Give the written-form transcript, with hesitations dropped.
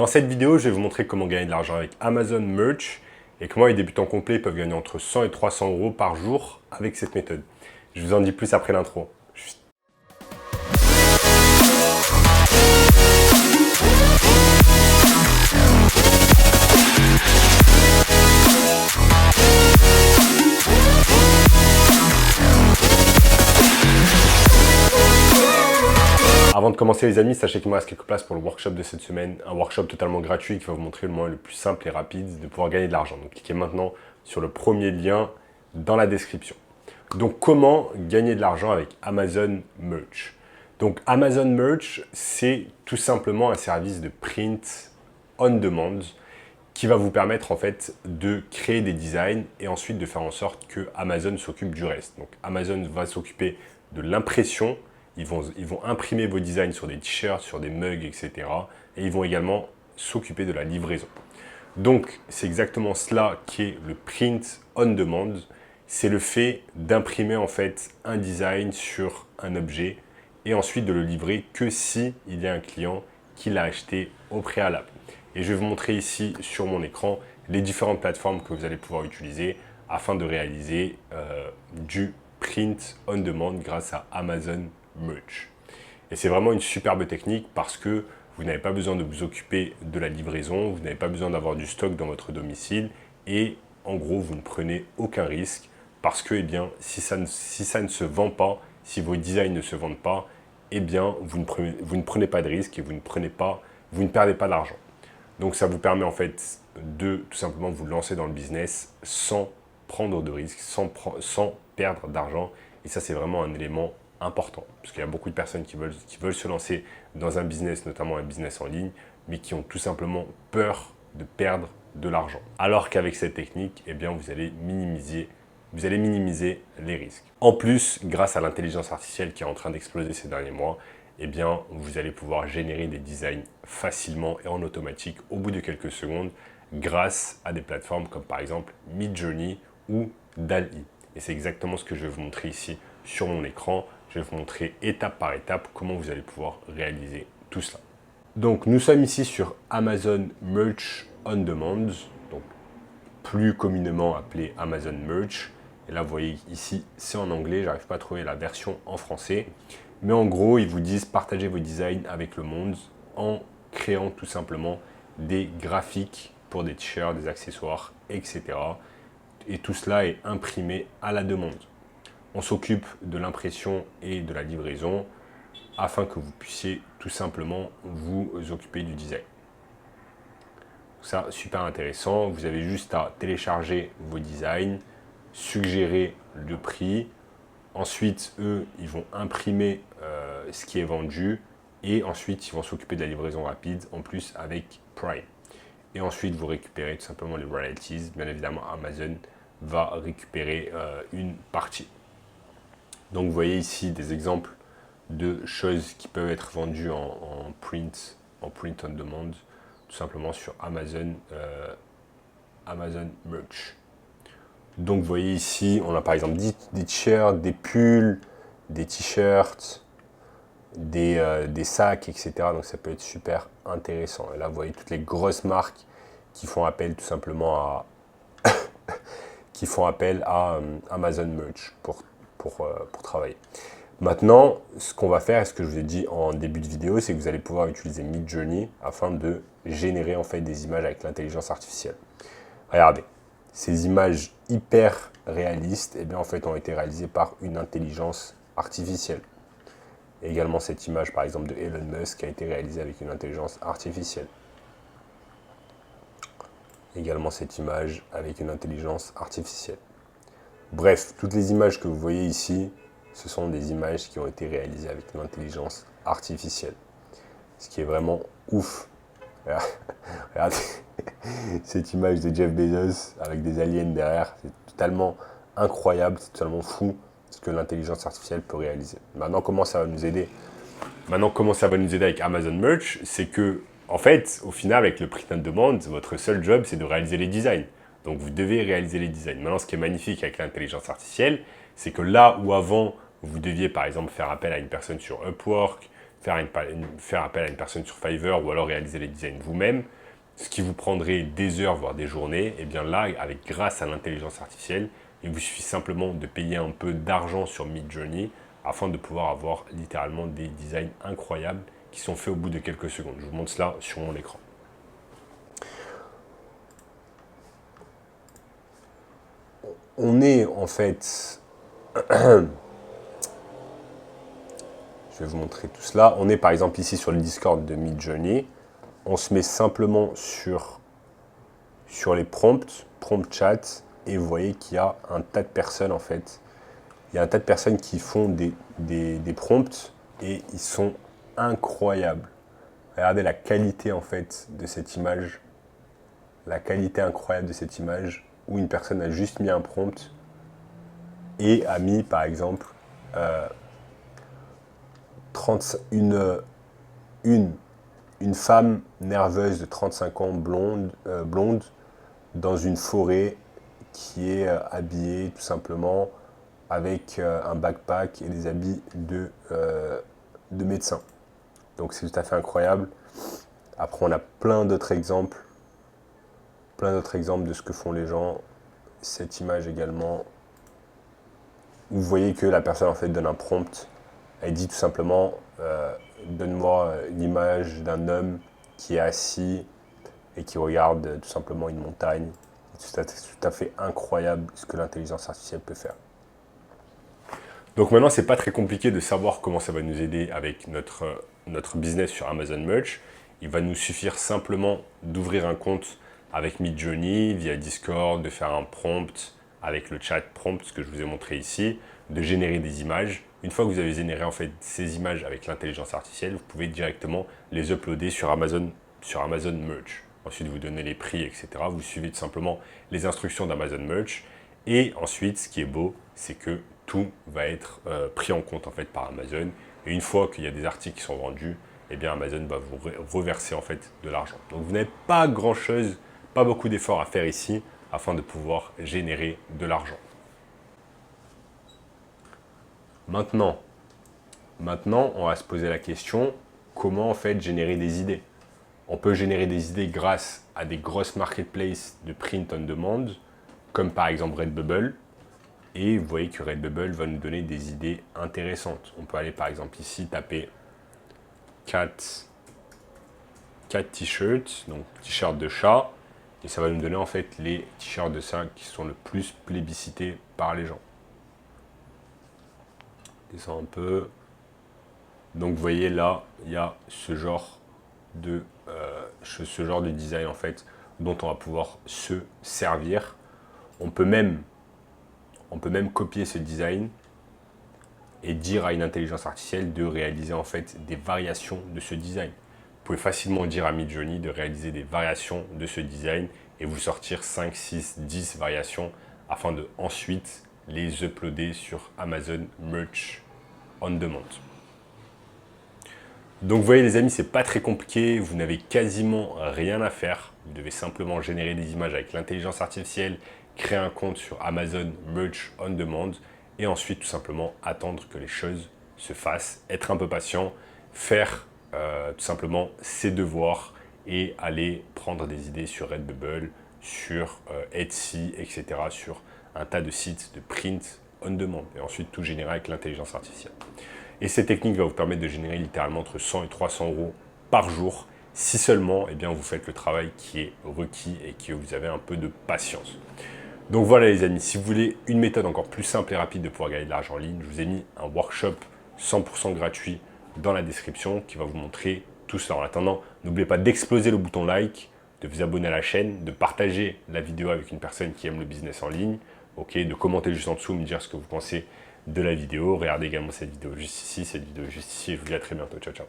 Dans cette vidéo, je vais vous montrer comment gagner de l'argent avec Amazon Merch et comment les débutants complets peuvent gagner entre 100 et 300 euros par jour avec cette méthode. Je vous en dis plus après l'intro. Avant de commencer les amis, sachez qu'il me reste quelques places pour le workshop de cette semaine, un workshop totalement gratuit qui va vous montrer le moyen le plus simple et rapide de pouvoir gagner de l'argent. Donc cliquez maintenant sur le premier lien dans la description. Donc comment gagner de l'argent avec Amazon Merch? Donc Amazon Merch, c'est tout simplement un service de print on demand qui va vous permettre en fait de créer des designs et ensuite de faire en sorte que Amazon s'occupe du reste. Donc Amazon va s'occuper de l'impression. Ils vont imprimer vos designs sur des t-shirts, sur des mugs, etc. Et ils vont également s'occuper de la livraison. Donc, c'est exactement cela qui est le print on demand. C'est le fait d'imprimer en fait un design sur un objet et ensuite de le livrer que si il y a un client qui l'a acheté au préalable. Et je vais vous montrer ici sur mon écran les différentes plateformes que vous allez pouvoir utiliser afin de réaliser du print on demand grâce à Amazon Merch. Et c'est vraiment une superbe technique parce que vous n'avez pas besoin de vous occuper de la livraison, vous n'avez pas besoin d'avoir du stock dans votre domicile et en gros vous ne prenez aucun risque parce que si ça ne se vend pas, si vos designs ne se vendent pas, vous ne prenez pas de risque et vous ne perdez pas d'argent. Donc ça vous permet en fait de tout simplement vous lancer dans le business sans prendre de risques, sans perdre d'argent. Et ça c'est vraiment un élément important, parce qu'il y a beaucoup de personnes qui veulent se lancer dans un business, notamment un business en ligne, mais qui ont tout simplement peur de perdre de l'argent. Alors qu'avec cette technique, vous allez minimiser les risques. En plus, grâce à l'intelligence artificielle qui est en train d'exploser ces derniers mois, vous allez pouvoir générer des designs facilement et en automatique au bout de quelques secondes grâce à des plateformes comme par exemple Midjourney ou DALL-E. Et c'est exactement ce que je vais vous montrer ici sur mon écran. Je vais vous montrer étape par étape comment vous allez pouvoir réaliser tout cela. Donc nous sommes ici sur Amazon Merch on Demand, donc plus communément appelé Amazon Merch. Et là vous voyez ici c'est en anglais, j'arrive pas à trouver la version en français. Mais en gros ils vous disent partagez vos designs avec le monde en créant tout simplement des graphiques pour des t-shirts, des accessoires, etc. Et tout cela est imprimé à la demande. On s'occupe de l'impression et de la livraison afin que vous puissiez tout simplement vous occuper du design. Ça, super intéressant. Vous avez juste à télécharger vos designs, suggérer le prix. Ensuite, eux, ils vont imprimer ce qui est vendu et ensuite, ils vont s'occuper de la livraison rapide en plus avec Prime. Et ensuite, vous récupérez tout simplement les royalties. Bien évidemment, Amazon va récupérer une partie. Donc vous voyez ici des exemples de choses qui peuvent être vendues en print on demand, tout simplement sur Amazon Merch. Donc vous voyez ici, on a par exemple des t-shirts, des pulls, des t-shirts, des sacs, etc. Donc ça peut être super intéressant. Et là vous voyez toutes les grosses marques qui font appel tout simplement à Amazon Merch pour travailler. Maintenant, ce qu'on va faire, et ce que je vous ai dit en début de vidéo, c'est que vous allez pouvoir utiliser Midjourney afin de générer en fait des images avec l'intelligence artificielle. Regardez, ces images hyper réalistes, en fait, ont été réalisées par une intelligence artificielle. Et également cette image, par exemple, de Elon Musk a été réalisée avec une intelligence artificielle. Également cette image avec une intelligence artificielle. Bref, toutes les images que vous voyez ici, ce sont des images qui ont été réalisées avec l'intelligence artificielle. Ce qui est vraiment ouf. Regardez cette image de Jeff Bezos avec des aliens derrière. C'est totalement incroyable, c'est totalement fou ce que l'intelligence artificielle peut réaliser. Maintenant, comment ça va nous aider avec Amazon Merch? C'est que, en fait, au final, avec le print on demand, votre seul job, c'est de réaliser les designs. Donc vous devez réaliser les designs. Maintenant, ce qui est magnifique avec l'intelligence artificielle, c'est que là où avant, vous deviez par exemple faire appel à une personne sur Upwork, faire appel à une personne sur Fiverr ou alors réaliser les designs vous-même, ce qui vous prendrait des heures, voire des journées, et bien là, grâce à l'intelligence artificielle, il vous suffit simplement de payer un peu d'argent sur Midjourney afin de pouvoir avoir littéralement des designs incroyables qui sont faits au bout de quelques secondes. Je vous montre cela sur mon écran. On est en fait... Je vais vous montrer tout cela. On est par exemple ici sur le Discord de Midjourney. On se met simplement sur les prompts, prompt chat, et vous voyez qu'il y a un tas de personnes en fait. Il y a un tas de personnes qui font des prompts et ils sont incroyables. Regardez la qualité en fait de cette image. La qualité incroyable de cette image où une personne a juste mis un prompt et a mis par exemple une femme nerveuse de 35 ans, blonde, dans une forêt qui est habillée tout simplement avec un backpack et des habits de médecin. Donc c'est tout à fait incroyable. Après on a plein d'autres exemples de ce que font les gens. Cette image également, vous voyez que la personne en fait donne un prompt. Elle dit tout simplement donne-moi une image d'un homme qui est assis et qui regarde tout simplement une montagne. C'est tout à fait incroyable ce que l'intelligence artificielle peut faire. Donc maintenant, c'est pas très compliqué de savoir comment ça va nous aider avec notre business sur Amazon Merch. Il va nous suffire simplement d'ouvrir un compte avec Midjourney via Discord, de faire un prompt avec le chat prompt, ce que je vous ai montré ici, de générer des images. Une fois que vous avez généré en fait ces images avec l'intelligence artificielle, vous pouvez directement les uploader sur Amazon Merch. Ensuite, vous donnez les prix, etc. Vous suivez tout simplement les instructions d'Amazon Merch. Et ensuite, ce qui est beau, c'est que tout va être pris en compte en fait par Amazon. Et une fois qu'il y a des articles qui sont vendus, eh bien Amazon va vous reverser en fait de l'argent. Donc vous n'avez pas grand-chose, pas beaucoup d'efforts à faire ici afin de pouvoir générer de l'argent. Maintenant, on va se poser la question, comment en fait générer des idées? On peut générer des idées grâce à des grosses marketplaces de print on demand, comme par exemple Redbubble. Et vous voyez que Redbubble va nous donner des idées intéressantes. On peut aller par exemple ici taper 4 t-shirts, donc t-shirts de chat, et ça va nous donner en fait les t-shirts de ça qui sont le plus plébiscités par les gens. Descends un peu. Donc vous voyez là, il y a ce genre de design en fait dont on va pouvoir se servir. On peut même copier ce design et dire à une intelligence artificielle de réaliser en fait des variations de ce design. Vous pouvez facilement dire à Midjourney de réaliser des variations de ce design et vous sortir 5, 6, 10 variations afin de ensuite les uploader sur Amazon Merch on Demand. Donc vous voyez les amis, c'est pas très compliqué, vous n'avez quasiment rien à faire. Vous devez simplement générer des images avec l'intelligence artificielle, créer un compte sur Amazon Merch on Demand et ensuite tout simplement attendre que les choses se fassent, être un peu patient, faire tout simplement ses devoirs et aller prendre des idées sur Redbubble, sur Etsy, etc. sur un tas de sites de print on demand et ensuite tout générer avec l'intelligence artificielle. Et cette technique va vous permettre de générer littéralement entre 100 et 300 euros par jour si seulement eh bien, vous faites le travail qui est requis et que vous avez un peu de patience. Donc voilà les amis, si vous voulez une méthode encore plus simple et rapide de pouvoir gagner de l'argent en ligne, je vous ai mis un workshop 100% gratuit dans la description qui va vous montrer tout cela. En attendant, n'oubliez pas d'exploser le bouton like, de vous abonner à la chaîne, de partager la vidéo avec une personne qui aime le business en ligne, de commenter juste en dessous, me dire ce que vous pensez de la vidéo. Regardez également cette vidéo juste ici, et je vous dis à très bientôt. Ciao, ciao.